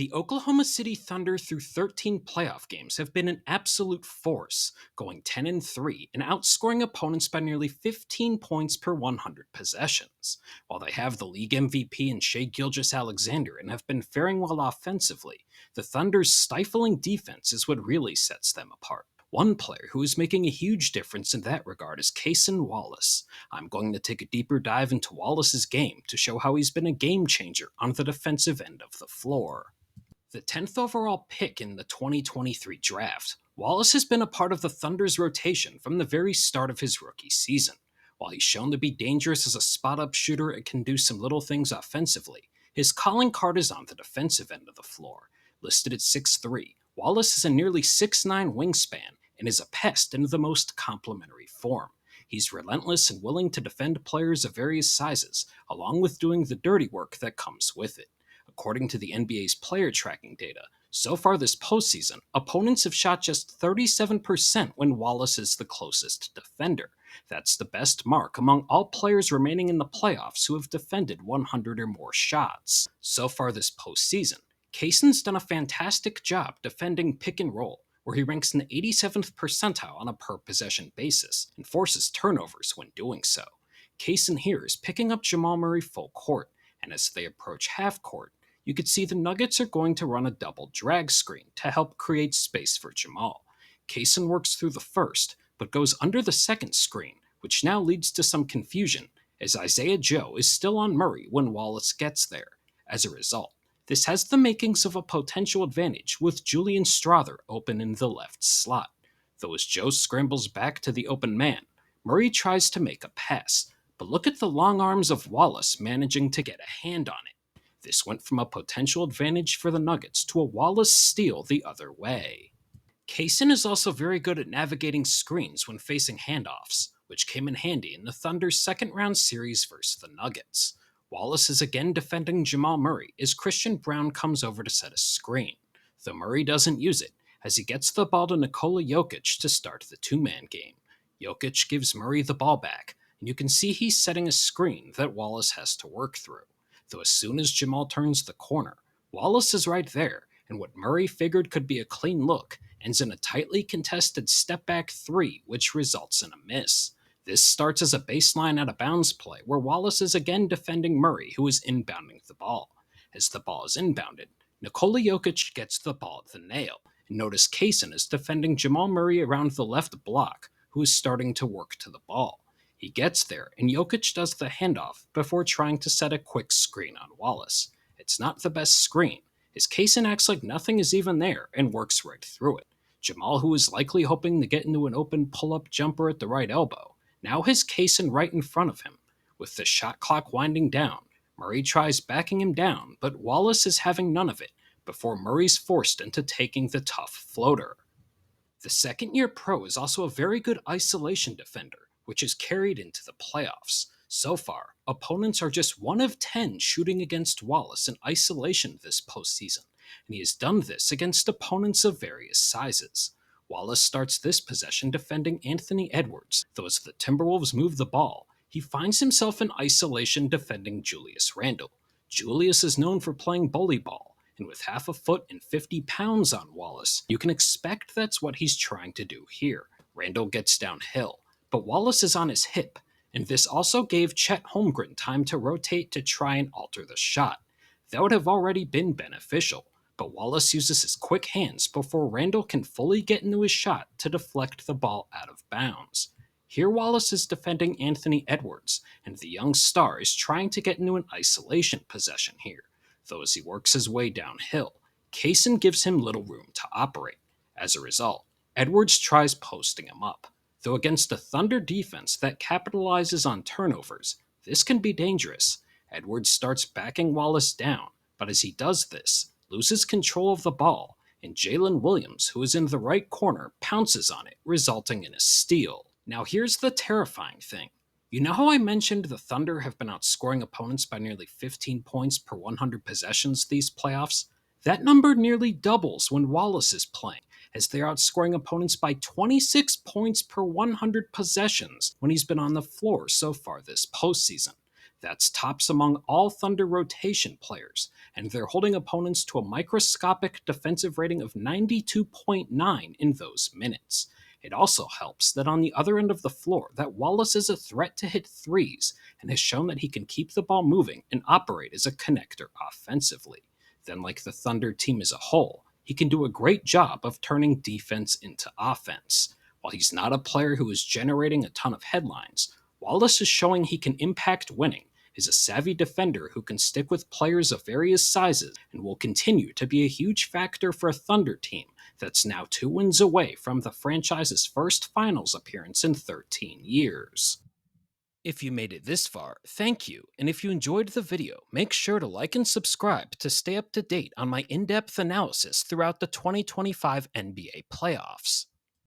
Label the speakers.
Speaker 1: The Oklahoma City Thunder through 13 playoff games have been an absolute force, going 10-3 and outscoring opponents by nearly 15 points per 100 possessions. While they have the league MVP in Shai Gilgeous-Alexander and have been faring well offensively, the Thunder's stifling defense is what really sets them apart. One player who is making a huge difference in that regard is Cason Wallace. I'm going to take a deeper dive into Wallace's game to show how he's been a game changer on the defensive end of the floor. The 10th overall pick in the 2023 draft, Wallace has been a part of the Thunder's rotation from the very start of his rookie season. While he's shown to be dangerous as a spot-up shooter and can do some little things offensively, his calling card is on the defensive end of the floor. Listed at 6'3", Wallace has a nearly 6'9" wingspan and is a pest in the most complimentary form. He's relentless and willing to defend players of various sizes, along with doing the dirty work that comes with it. According to the NBA's player tracking data, so far this postseason, opponents have shot just 37% when Wallace is the closest defender. That's the best mark among all players remaining in the playoffs who have defended 100 or more shots. So far this postseason, Cason's done a fantastic job defending pick and roll, where he ranks in the 87th percentile on a per-possession basis and forces turnovers when doing so. Cason here is picking up Jamal Murray full court, and as they approach half court, you could see the Nuggets are going to run a double drag screen to help create space for Jamal. Cason works through the first, but goes under the second screen, which now leads to some confusion, as Isaiah Joe is still on Murray when Wallace gets there. As a result, this has the makings of a potential advantage with Julian Strawther open in the left slot. Though as Joe scrambles back to the open man, Murray tries to make a pass, but look at the long arms of Wallace managing to get a hand on it. This went from a potential advantage for the Nuggets to a Wallace steal the other way. Cason is also very good at navigating screens when facing handoffs, which came in handy in the Thunder's second-round series versus the Nuggets. Wallace is again defending Jamal Murray as Christian Braun comes over to set a screen, though Murray doesn't use it as he gets the ball to Nikola Jokic to start the two-man game. Jokic gives Murray the ball back, and you can see he's setting a screen that Wallace has to work through. Though as soon as Jamal turns the corner, Wallace is right there, and what Murray figured could be a clean look ends in a tightly contested step-back three, which results in a miss. This starts as a baseline out-of-bounds play, where Wallace is again defending Murray, who is inbounding the ball. As the ball is inbounded, Nikola Jokic gets the ball at the nail, and notice Cason is defending Jamal Murray around the left block, who is starting to work to the ball. He gets there, and Jokic does the handoff before trying to set a quick screen on Wallace. It's not the best screen, as Cason acts like nothing is even there and works right through it. Jamal, who is likely hoping to get into an open pull-up jumper at the right elbow, now has Cason right in front of him. With the shot clock winding down, Murray tries backing him down, but Wallace is having none of it before Murray's forced into taking the tough floater. The second-year pro is also a very good isolation defender, which is carried into the playoffs. So far, opponents are just 1 of 10 shooting against Wallace in isolation this postseason, and he has done this against opponents of various sizes. Wallace starts this possession defending Anthony Edwards, though as the Timberwolves move the ball, he finds himself in isolation defending Julius Randle. Julius is known for playing bully ball, and with half a foot and 50 pounds on Wallace, you can expect that's what he's trying to do here. Randle gets downhill, but Wallace is on his hip, and this also gave Chet Holmgren time to rotate to try and alter the shot. That would have already been beneficial, but Wallace uses his quick hands before Randle can fully get into his shot to deflect the ball out of bounds. Here Wallace is defending Anthony Edwards, and the young star is trying to get into an isolation possession here, though as he works his way downhill, Cason gives him little room to operate. As a result, Edwards tries posting him up. Though against a Thunder defense that capitalizes on turnovers, this can be dangerous. Edwards starts backing Wallace down, but as he does this, loses control of the ball, and Jalen Williams, who is in the right corner, pounces on it, resulting in a steal. Now here's the terrifying thing. You know how I mentioned the Thunder have been outscoring opponents by nearly 15 points per 100 possessions these playoffs? That number nearly doubles when Wallace is playing, as they're outscoring opponents by 26 points per 100 possessions when he's been on the floor so far this postseason. That's tops among all Thunder rotation players, and they're holding opponents to a microscopic defensive rating of 92.9 in those minutes. It also helps that on the other end of the floor, that Wallace is a threat to hit threes and has shown that he can keep the ball moving and operate as a connector offensively. Then, like the Thunder team as a whole, he can do a great job of turning defense into offense. While he's not a player who is generating a ton of headlines, Wallace is showing he can impact winning, is a savvy defender who can stick with players of various sizes, and will continue to be a huge factor for a Thunder team that's now 2 wins away from the franchise's first finals appearance in 13 years. If you made it this far, thank you, and if you enjoyed the video, make sure to like and subscribe to stay up to date on my in-depth analysis throughout the 2025 NBA playoffs.